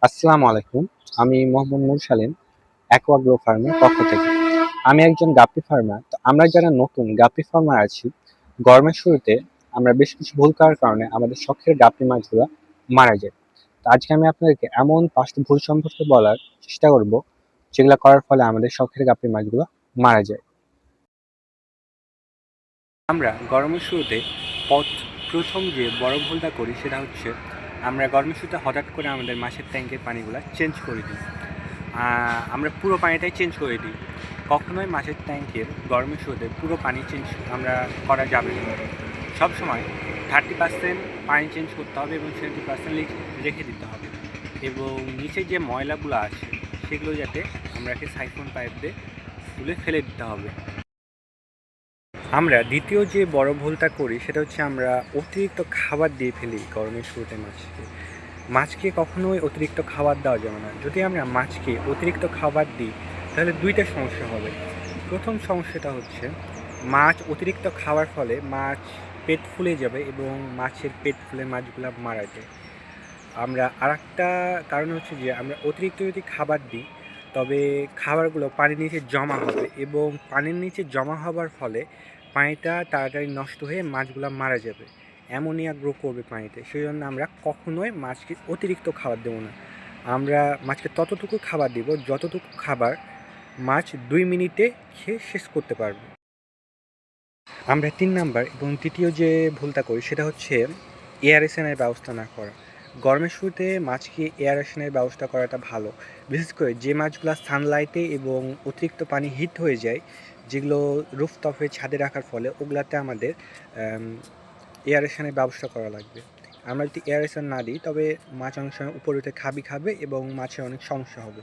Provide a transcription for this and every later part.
আসসালামু আলাইকুম। আমি মোহাম্মদ মুরসালিন অ্যাকোয়াগ্রো ফার্মের পক্ষ থেকে। আমি একজন গাপ্পি ফার্মার। তো আমরা যারা নতুন গাপ্পি ফার্মার আছি, গরমের শুরুতে আমরা বেশ কিছু ভুল করার কারণে আমাদের শখের গাপ্পি মাছগুলা মারা যায়। তো আজকে আমি আপনাদেরকে এমন ৫টি ভুল সম্পর্কে বলার চেষ্টা করব, যেগুলা করার ফলে আমাদের শখের গাপ্পি মাছগুলা মারা যায়। আমরা গরমের শুরুতে পথ প্রথম যে বড় ভুলটা করি সেটা হচ্ছে আমরা গরমের শুরুতে হঠাৎ করে আমাদের মাছের ট্যাঙ্কের পানিগুলো চেঞ্জ করে দিই। আমরা পুরো পানিটাই চেঞ্জ করে দিই। কখনোই মাছের ট্যাঙ্কের গরমের শুরুতে পুরো পানি চেঞ্জ আমরা করা যাবে না। সবসময় 30% পানি চেঞ্জ করতে হবে এবং 70% রেখে দিতে হবে, এবং নিচে যে ময়লাগুলো আছে সেগুলো যাতে আমরাকে সাইফন পাইপ দিয়ে তুলে ফেলে দিতে হবে। আমরা দ্বিতীয় যে বড় ভুলটা করি সেটা হচ্ছে আমরা অতিরিক্ত খাবার দিয়ে ফেলি গরমের শুরুতে মাছকে কখনোই অতিরিক্ত খাবার দেওয়া যাবে না। যদি আমরা মাছকে অতিরিক্ত খাবার দিই তাহলে দুইটা সমস্যা হবে। প্রথম সমস্যাটা হচ্ছে মাছ অতিরিক্ত খাওয়ার ফলে মাছ পেট ফুলে যাবে এবং মাছের পেট ফুলে মাছগুলো মারা যায়। আমরা আরেকটা কারণ হচ্ছে যে আমরা অতিরিক্ত যদি খাবার দিই তবে খাবারগুলো পানির নিচে জমা হবে এবং পানির নিচে জমা হবার ফলে পানিটা তাড়াতাড়ি নষ্ট হয়ে মাছগুলো মারা যাবে, অ্যামোনিয়া গ্রো করবে পানিতে। সেই জন্য আমরা কখনোই মাছকে অতিরিক্ত খাবার দেবো না। আমরা মাছকে ততটুকু খাবার দিব যতটুকু খাবার মাছ 2 মিনিটে খেয়ে শেষ করতে পারবে। আমরা 3 নাম্বার এবং তৃতীয় যে ভুলটা করি সেটা হচ্ছে এয়ারেশনের ব্যবস্থা না করা। গরমের শুরুতে মাছকে এয়ারেশনের ব্যবস্থা করাটা ভালো, বিশেষ করে যে মাছগুলো সানলাইটে এবং অতিরিক্ত পানি হিট হয়ে যায়, যেগুলো রুফটপে ছাদে রাখার ফলে ওগুলাতে আমাদের এয়ারেশনের ব্যবস্থা করা লাগবে। আমরা যদি এয়ারেশন না দিই তবে মাছ অনেক সময় উপরে উঠে খাবে এবং মাছের অনেক সমস্যা হবে।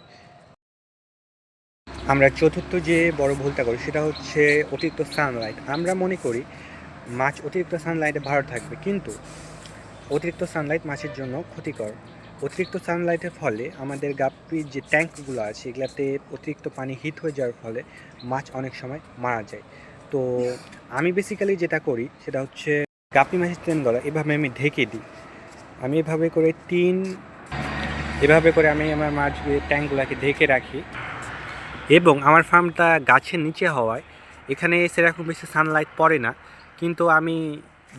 আমরা চতুর্থ যে বড় ভুলটা করি সেটা হচ্ছে অতিরিক্ত সানলাইট। আমরা মনে করি মাছ অতিরিক্ত সানলাইটে ভালো থাকবে, কিন্তু অতিরিক্ত সানলাইট মাছের জন্য ক্ষতিকর। অতিরিক্ত সানলাইটের ফলে আমাদের গাপ্পির যে ট্যাঙ্কগুলো আছে এগুলাতে অতিরিক্ত পানি হিট হয়ে যাওয়ার ফলে মাছ অনেক সময় মারা যায়। তো আমি বেসিক্যালি যেটা করি সেটা হচ্ছে গাপ্পি মাছের ট্যাঙ্কগুলো এভাবে আমি ঢেকে দিই। আমি এভাবে করে আমি আমার ট্যাঙ্কগুলোকে ঢেকে রাখি, এবং আমার ফার্মটা গাছের নিচে হওয়ায় এখানে সেরকম বেশি সানলাইট পড়ে না, কিন্তু আমি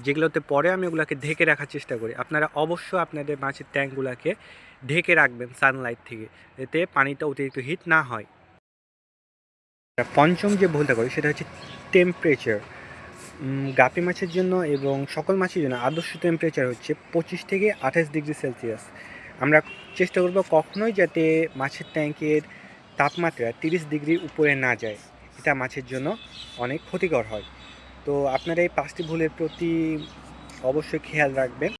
যেগুলোতে পড়ে আমি ওগুলোকে ঢেকে রাখার চেষ্টা করি। আপনারা অবশ্যই আপনাদের মাছের ট্যাঙ্কগুলোকে ঢেকে রাখবেন সানলাইট থেকে, এতে পানিটা অতিরিক্ত হিট না হয়। পঞ্চম যে ভুলটা করি সেটা হচ্ছে টেম্পারেচার। গাপ্পি মাছের জন্য এবং সকল মাছের জন্য আদর্শ টেম্পারেচার হচ্ছে 25 থেকে 28 ডিগ্রি সেলসিয়াস। আমরা চেষ্টা করব কখনোই যাতে মাছের ট্যাঙ্কের তাপমাত্রা 30 ডিগ্রির উপরে না যায়, এটা মাছের জন্য অনেক ক্ষতিকর হয়। তো আপনারা এই 5টি ভুলের প্রতি অবশ্যই খেয়াল রাখবেন।